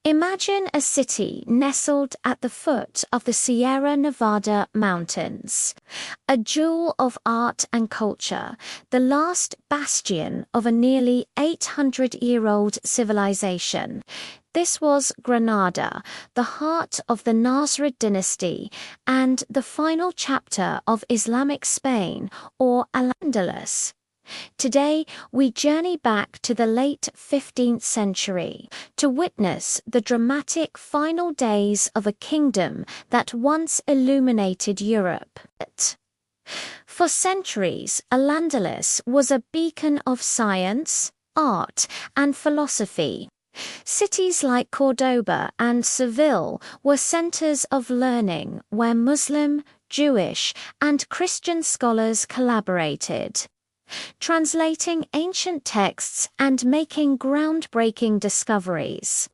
Imagine a city nestled at the foot of the Sierra Nevada mountains, a jewel of art and culture, the last bastion of a nearly 800-year-old civilization. This was Granada, the heart of the Nasrid dynasty and the final chapter of Islamic Spain, or Al-Andalus. Today, we journey back to the late 15th century to witness the dramatic final days of a kingdom that once illuminated Europe. For centuries, Al-Andalus was a beacon of science, art, and philosophy. Cities like Cordoba and Seville were centers of learning where Muslim, Jewish, and Christian scholars collaborated, translating ancient texts and making groundbreaking discoveries.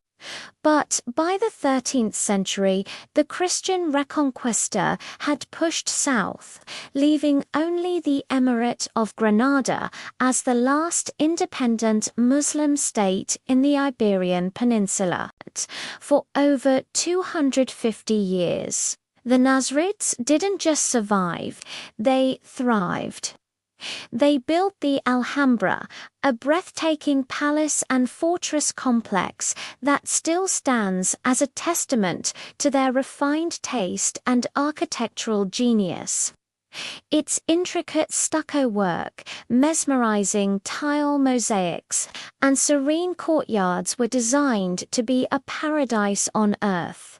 But by the 13th century, the Christian Reconquista had pushed south, leaving only the Emirate of Granada as the last independent Muslim state in the Iberian Peninsula. For over 250 years, the Nasrids didn't just survive, they thrived. They built the Alhambra, a breathtaking palace and fortress complex that still stands as a testament to their refined taste and architectural genius. Its intricate stucco work, mesmerizing tile mosaics, and serene courtyards were designed to be a paradise on earth.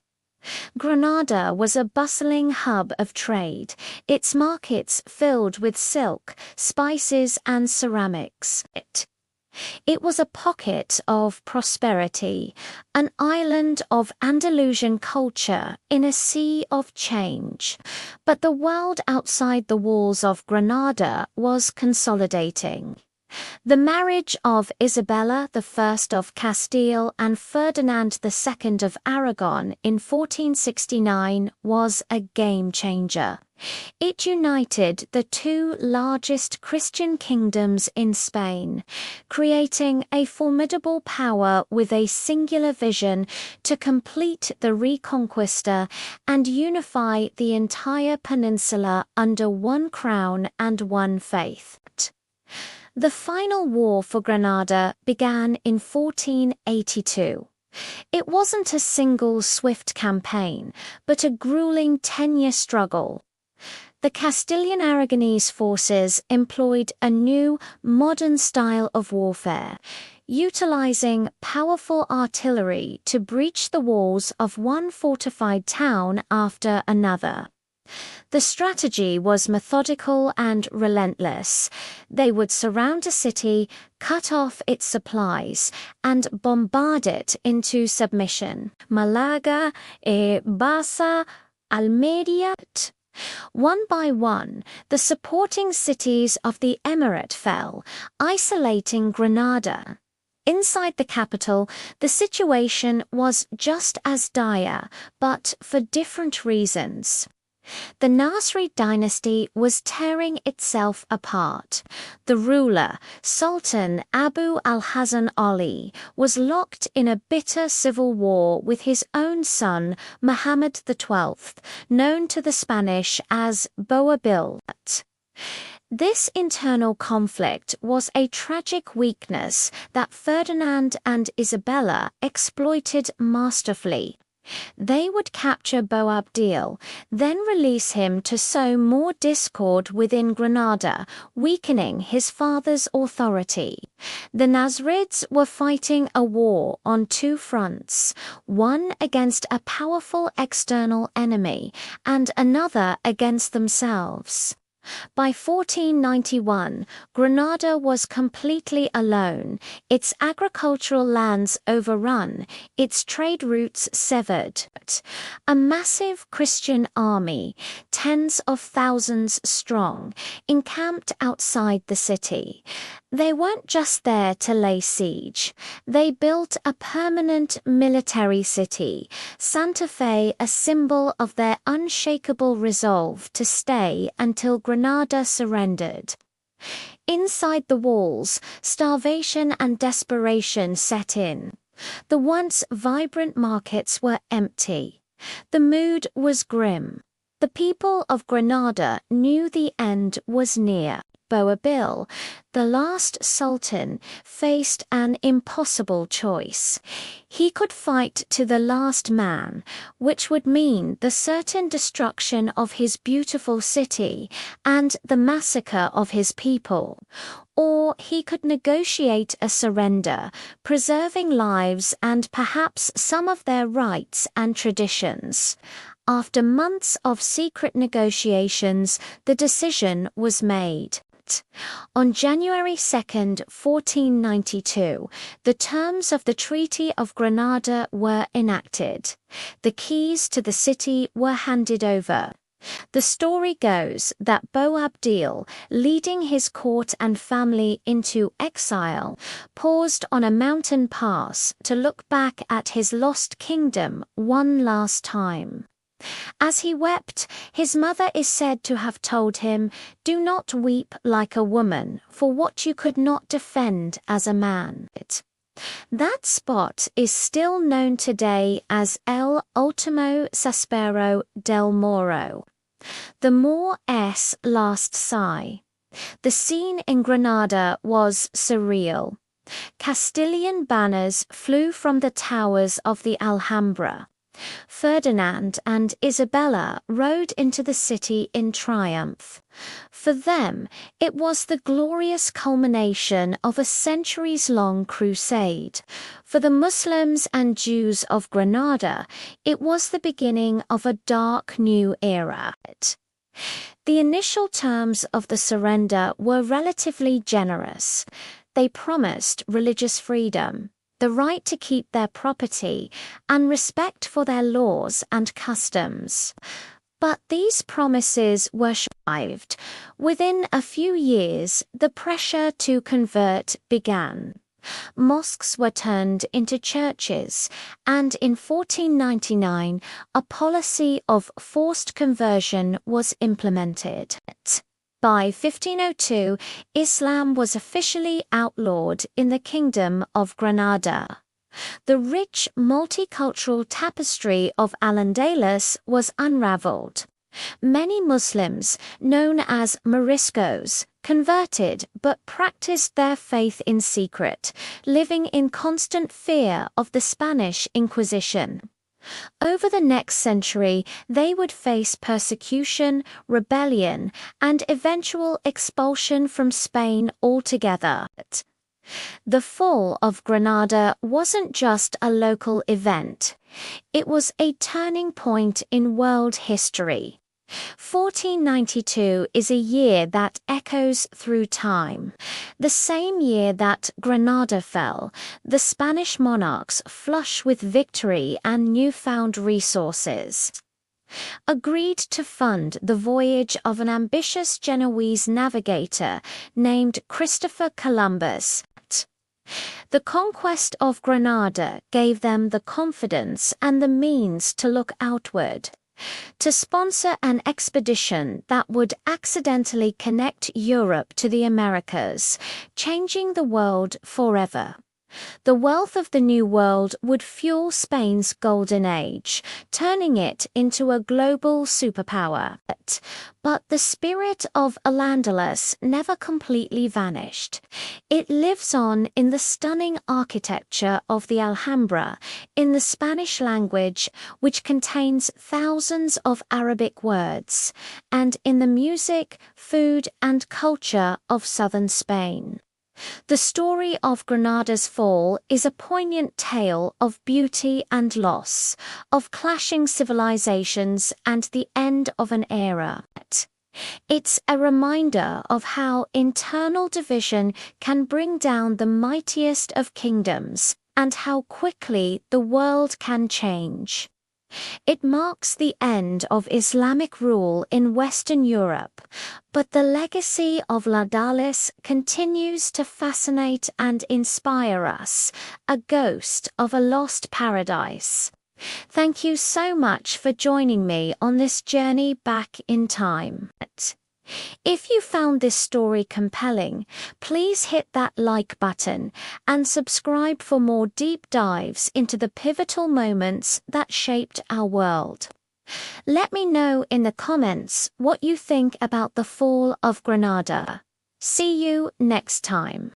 Granada was a bustling hub of trade, its markets filled with silk, spices, and ceramics. It was a pocket of prosperity, an island of Andalusian culture in a sea of change. But the world outside the walls of Granada was consolidating. The marriage of Isabella I of Castile and Ferdinand II of Aragon in 1469 was a game-changer. It united the two largest Christian kingdoms in Spain, creating a formidable power with a singular vision to complete the Reconquista and unify the entire peninsula under one crown and one faith. The final war for Granada began in 1482. It wasn't a single swift campaign, but a grueling 10-year struggle. The Castilian Aragonese forces employed a new, modern style of warfare, utilizing powerful artillery to breach the walls of one fortified town after another. The strategy was methodical and relentless. They would surround a city, cut off its supplies, and bombard it into submission. Malaga, Baza, Almeria. One by one, the supporting cities of the emirate fell, isolating Granada. Inside the capital, the situation was just as dire, but for different reasons. The Nasrid dynasty was tearing itself apart. The ruler, Sultan Abu al-Hasan Ali, was locked in a bitter civil war with his own son, Muhammad XII, known to the Spanish as Boabdil. This internal conflict was a tragic weakness that Ferdinand and Isabella exploited masterfully. They would capture Boabdil, then release him to sow more discord within Granada, weakening his father's authority. The Nasrids were fighting a war on two fronts, one against a powerful external enemy and another against themselves. By 1491, Granada was completely alone, its agricultural lands overrun, its trade routes severed. A massive Christian army, tens of thousands strong, encamped outside the city. They weren't just there to lay siege. They built a permanent military city, Santa Fe a symbol of their unshakable resolve to stay until Granada surrendered. Inside the walls, starvation and desperation set in. The once vibrant markets were empty. The mood was grim. The people of Granada knew the end was near. Boabdil, the last sultan, faced an impossible choice. He could fight to the last man, which would mean the certain destruction of his beautiful city and the massacre of his people. Or he could negotiate a surrender, preserving lives and perhaps some of their rights and traditions. After months of secret negotiations, the decision was made. On January 2, 1492, the terms of the Treaty of Granada were enacted. The keys to the city were handed over. The story goes that Boabdil, leading his court and family into exile, paused on a mountain pass to look back at his lost kingdom one last time. As he wept, his mother is said to have told him, "Do not weep like a woman for what you could not defend as a man." That spot is still known today as El Ultimo Suspiro del Moro, the Moor's last sigh. The scene in Granada was surreal. Castilian banners flew from the towers of the Alhambra. Ferdinand and Isabella rode into the city in triumph. For them, it was the glorious culmination of a centuries-long crusade. For the Muslims and Jews of Granada, it was the beginning of a dark new era. The initial terms of the surrender were relatively generous. They promised religious freedom, the right to keep their property, and respect for their laws and customs. But these promises were shelved. Within a few years, the pressure to convert began. Mosques were turned into churches, and in 1499, a policy of forced conversion was implemented. By 1502, Islam was officially outlawed in the Kingdom of Granada. The rich multicultural tapestry of Al-Andalus was unraveled. Many Muslims, known as Moriscos, converted but practiced their faith in secret, living in constant fear of the Spanish Inquisition. Over the next century, they would face persecution, rebellion, and eventual expulsion from Spain altogether. The fall of Granada wasn't just a local event. It was a turning point in world history. 1492 is a year that echoes through time. The same year that Granada fell, the Spanish monarchs, flush with victory and newfound resources, agreed to fund the voyage of an ambitious Genoese navigator named Christopher Columbus. The conquest of Granada gave them the confidence and the means to look outward, to sponsor an expedition that would accidentally connect Europe to the Americas, changing the world forever. The wealth of the New World would fuel Spain's golden age, turning it into a global superpower. But the spirit of Al-Andalus never completely vanished. It lives on in the stunning architecture of the Alhambra, in the Spanish language, which contains thousands of Arabic words, and in the music, food, and culture of southern Spain. The story of Granada's fall is a poignant tale of beauty and loss, of clashing civilizations and the end of an era. It's a reminder of how internal division can bring down the mightiest of kingdoms, and how quickly the world can change. It marks the end of Islamic rule in Western Europe, but the legacy of Al-Andalus continues to fascinate and inspire us, a ghost of a lost paradise. Thank you so much for joining me on this journey back in time. If you found this story compelling, please hit that like button and subscribe for more deep dives into the pivotal moments that shaped our world. Let me know in the comments what you think about the fall of Granada. See you next time.